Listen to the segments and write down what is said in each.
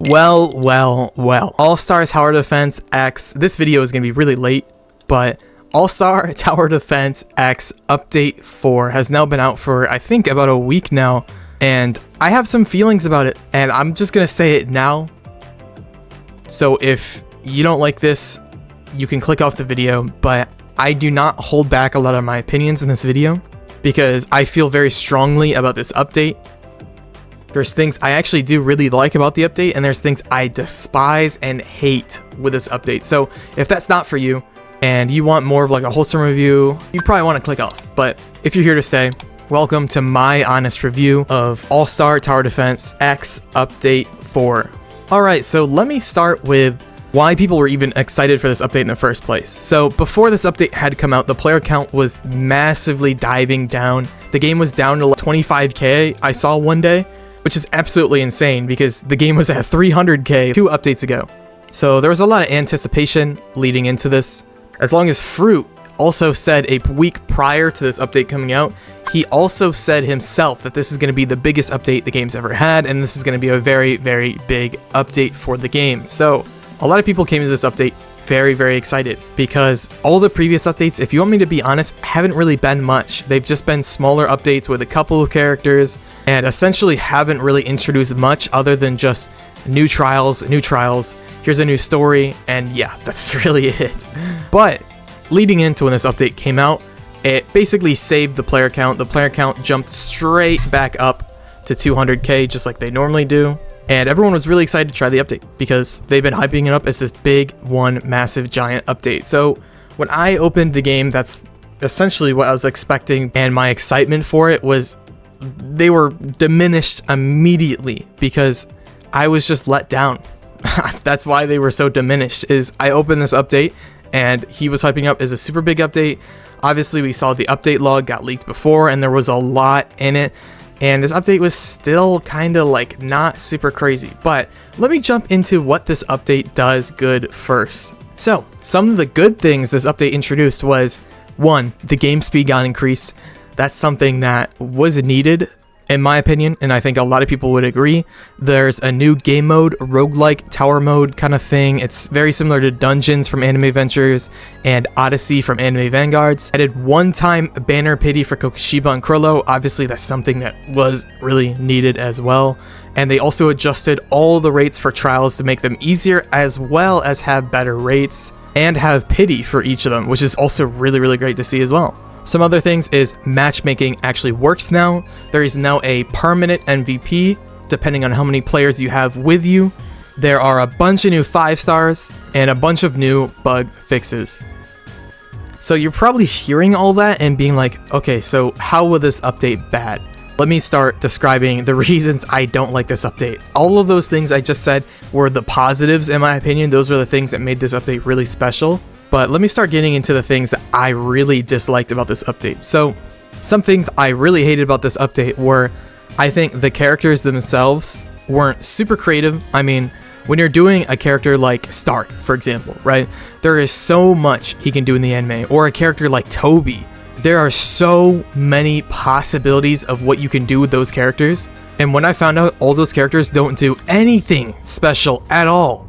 Well. All-Star Tower Defense X. This video is going to be really late, but All-Star Tower Defense X Update 4 has now been out for, I think, about a week now, and I have some feelings about it, and I'm just going to say it now. So if you don't like this, you can click off the video, but I do not hold back a lot of my opinions in this video, because I feel very strongly about this update. There's things I actually do really like about the update, and there's things I despise and hate with this update. So if that's not for you, and you want more of like a wholesome review, you probably want to click off. But if you're here to stay, welcome to my honest review of All-Star Tower Defense X Update 4. Alright, so let me start with why people were even excited for this update in the first place. So before this update had come out, the player count was massively diving down. The game was down to like 25k, I saw one day, which is absolutely insane because the game was at 300k 2 updates ago. So there was a lot of anticipation leading into this. As long as Fruit also said a week prior to this update coming out, he also said himself that this is going to be the biggest update the game's ever had, and this is going to be a very, very big update for the game. So a lot of people came to this update very, very excited because all the previous updates, if you want me to be honest, haven't really been much. They've just been smaller updates with a couple of characters and essentially haven't really introduced much other than just new trials, here's a new story, and yeah, that's really it. But leading into when this update came out, it basically saved the player count. The player count jumped straight back up to 200k just like they normally do. And everyone was really excited to try the update because they've been hyping it up as this big, one massive, giant update. So when I opened the game, that's essentially what I was expecting, and my excitement for it was they were diminished immediately because I was just let down. That's why they were so diminished, is I opened this update and he was hyping up as a super big update. Obviously, we saw the update log got leaked before and there was a lot in it. And this update was still kind of like not super crazy, but let me jump into what this update does good first. So some of the good things this update introduced was, 1, the game speed got increased. That's something that was needed in my opinion, and I think a lot of people would agree. There's a new game mode, roguelike tower mode kind of thing. It's very similar to Dungeons from Anime Adventures and Odyssey from Anime Vanguards. Added one-time banner pity for Kokoshiba and Krollo. Obviously, that's something that was really needed as well. And they also adjusted all the rates for trials to make them easier, as well as have better rates and have pity for each of them, which is also really, really great to see as well. Some other things is matchmaking actually works now. There is now a permanent MVP, depending on how many players you have with you. There are a bunch of new 5 stars and a bunch of new bug fixes. So you're probably hearing all that and being like, okay, so how will this update bad? Let me start describing the reasons I don't like this update. All of those things I just said were the positives in my opinion. Those were the things that made this update really special. But let me start getting into the things that I really disliked about this update. So some things I really hated about this update were, I think the characters themselves weren't super creative. I mean, when you're doing a character like Stark, for example, right? There is so much he can do in the anime. Or a character like Toby. There are so many possibilities of what you can do with those characters. And when I found out all those characters don't do anything special at all,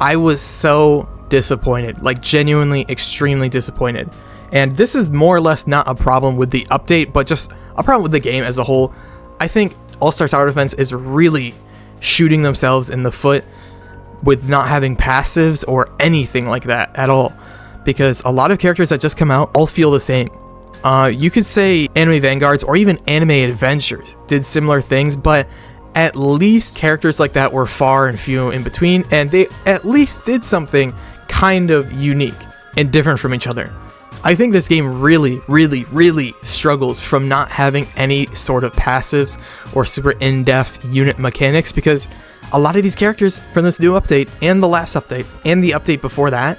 I was so disappointed, like genuinely extremely disappointed. And this is more or less not a problem with the update, but just a problem with the game as a whole. I think All-Star Tower Defense is really shooting themselves in the foot with not having passives or anything like that at all, because a lot of characters that just come out all feel the same. You could say Anime Vanguards or even Anime Adventures did similar things, but at least characters like that were far and few in between, and they at least did something kind of unique and different from each other. I think this game really struggles from not having any sort of passives or super in-depth unit mechanics, because a lot of these characters from this new update and the last update and the update before that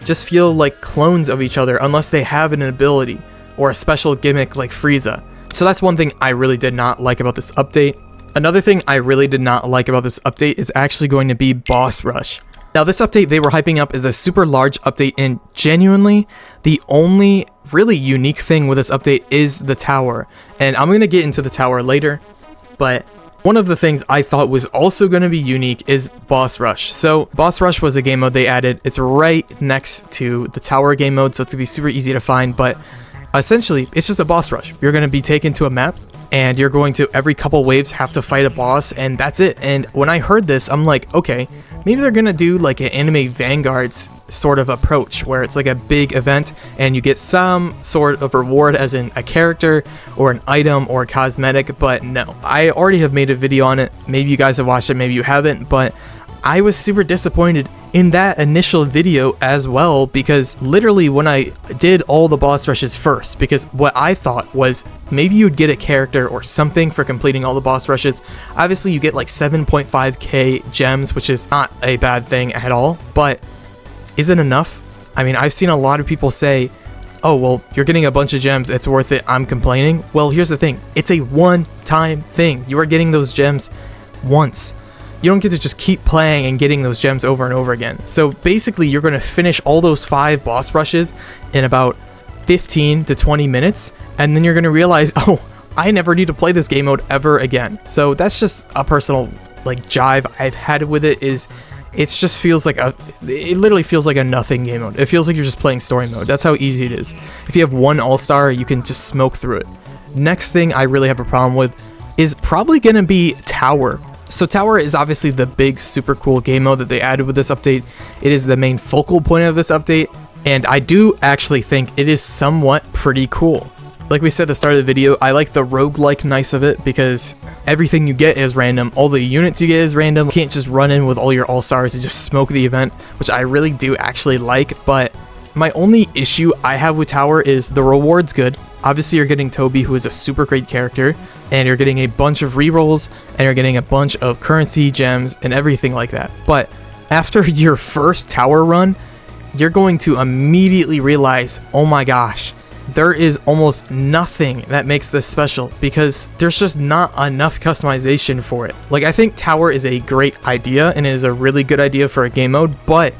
just feel like clones of each other unless they have an ability or a special gimmick like Frieza. So that's one thing I really did not like about this update. Another thing I really did not like about this update is actually going to be Boss Rush. Now this update they were hyping up as a super large update, and genuinely the only really unique thing with this update is the tower. And I'm going to get into the tower later, but One of the things I thought was also going to be unique is Boss Rush. So Boss Rush was a game mode they added. It's right next to the tower game mode, so it's going to be super easy to find, but essentially it's just a boss rush. You're going to be taken to a map and you're going to, every couple waves, have to fight a boss, and that's it. And when I heard this, I'm like, okay, maybe they're going to do like an anime vanguards sort of approach where it's like a big event and you get some sort of reward, as in a character or an item or a cosmetic. But no, I already have made a video on it. Maybe you guys have watched it, maybe you haven't, but I was super disappointed in that initial video as well, because literally when I did all the boss rushes first, because what I thought was maybe you'd get a character or something for completing all the boss rushes. Obviously you get like 7.5k gems, which is not a bad thing at all, but is it enough? I mean, I've seen a lot of people say, oh, well, you're getting a bunch of gems, it's worth it, I'm complaining. Well, here's the thing, it's a one-time thing. You are getting those gems once. You don't get to just keep playing and getting those gems over and over again. So basically, you're going to finish all those 5 boss rushes in about 15 to 20 minutes, and then you're going to realize, oh, I never need to play this game mode ever again. So that's just a personal like jive I've had with it. Is it just feels like it literally feels like a nothing game mode. It feels like you're just playing story mode. That's how easy it is. If you have one all-star, you can just smoke through it. Next thing I really have a problem with is probably going to be Tower. So Tower is obviously the big super cool game mode that they added with this update. It is the main focal point of this update, and I do actually think it is somewhat pretty cool. Like we said at the start of the video, I like the roguelike-ness of it because everything you get is random, all the units you get is random. You can't just run in with all your all-stars and just smoke the event, which I really do actually like. But my only issue I have with Tower is the reward's good. Obviously you're getting Toby, who is a super great character, and you're getting a bunch of rerolls, and you're getting a bunch of currency, gems, and everything like that. But after your first Tower run, you're going to immediately realize, oh my gosh, there is almost nothing that makes this special, because there's just not enough customization for it. Like, I think Tower is a great idea, and it is a really good idea for a game mode, but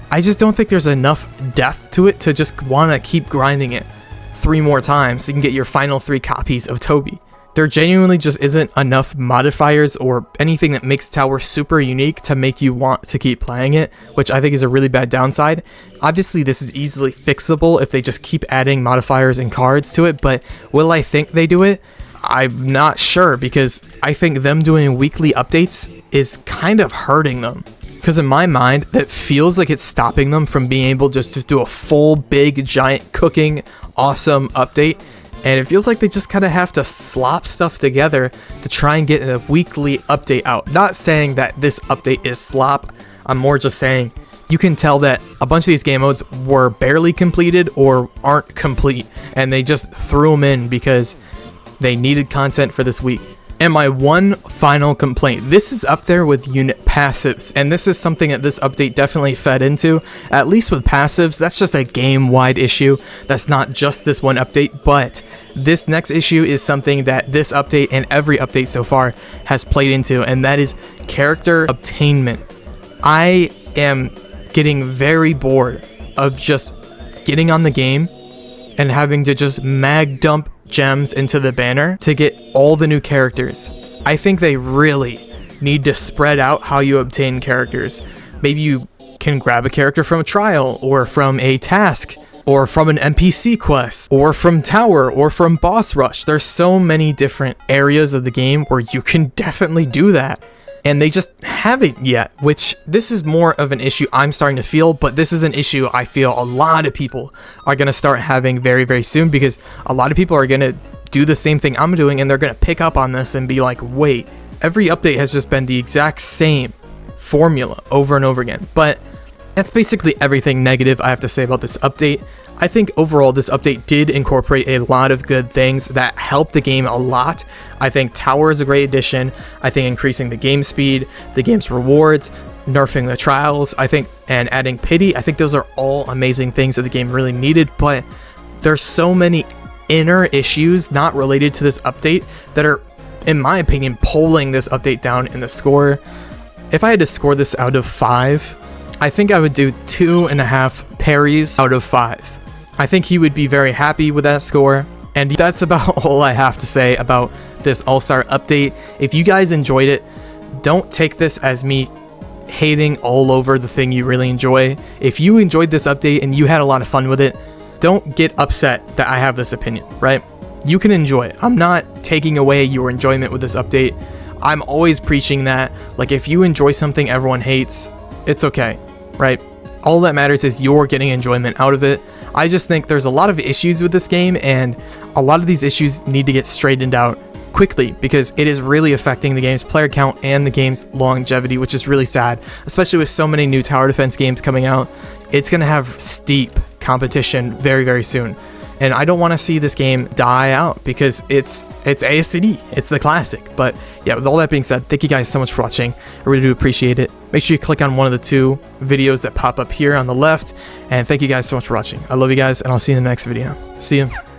I just don't think there's enough depth to it to just want to keep grinding it 3 more times so you can get your final 3 copies of Toby. There genuinely just isn't enough modifiers or anything that makes Tower super unique to make you want to keep playing it, which I think is a really bad downside. Obviously, this is easily fixable if they just keep adding modifiers and cards to it, but will I think they do it? I'm not sure, because I think them doing weekly updates is kind of hurting them. Because in my mind, that feels like it's stopping them from being able just to do a full, big, giant, cooking, awesome update. And it feels like they just kind of have to slop stuff together to try and get a weekly update out. Not saying that this update is slop, I'm more just saying you can tell that a bunch of these game modes were barely completed or aren't complete, and they just threw them in because they needed content for this week. And my one final complaint, this is up there with unit passives, and this is something that this update definitely fed into. At least with passives, that's just a game-wide issue. That's not just this one update, but this next issue is something that this update and every update so far has played into, and that is character obtainment. I am getting very bored of just getting on the game and having to just mag dump gems into the banner to get all the new characters. I think they really need to spread out how you obtain characters. Maybe you can grab a character from a trial, or from a task, or from an NPC quest, or from Tower, or from Boss Rush. There's so many different areas of the game where you can definitely do that. And they just haven't yet, which this is more of an issue I'm starting to feel, but this is an issue I feel a lot of people are going to start having very, very soon, because a lot of people are going to do the same thing I'm doing, and they're going to pick up on this and be like, wait, every update has just been the exact same formula over and over again. But that's basically everything negative I have to say about this update. I think overall this update did incorporate a lot of good things that helped the game a lot. I think Tower is a great addition. I think increasing the game speed, the game's rewards, nerfing the trials, I think, and adding pity, I think those are all amazing things that the game really needed, but there's so many inner issues not related to this update that are, in my opinion, pulling this update down in the score. If I had to score this out of 5, I think I would do 2.5 parries out of 5. I think he would be very happy with that score, and that's about all I have to say about this All-Star update. If you guys enjoyed it, don't take this as me hating all over the thing you really enjoy. If you enjoyed this update and you had a lot of fun with it, don't get upset that I have this opinion, right? You can enjoy it. I'm not taking away your enjoyment with this update. I'm always preaching that, like, if you enjoy something everyone hates, it's okay, right? All that matters is you're getting enjoyment out of it. I just think there's a lot of issues with this game, and a lot of these issues need to get straightened out quickly because it is really affecting the game's player count and the game's longevity, which is really sad, especially with so many new tower defense games coming out. It's going to have steep competition very, very soon. And I don't want to see this game die out because it's ASTD. It's the classic. But yeah, with all that being said, thank you guys so much for watching. I really do appreciate it. Make sure you click on one of the 2 videos that pop up here on the left. And thank you guys so much for watching. I love you guys, and I'll see you in the next video. See you.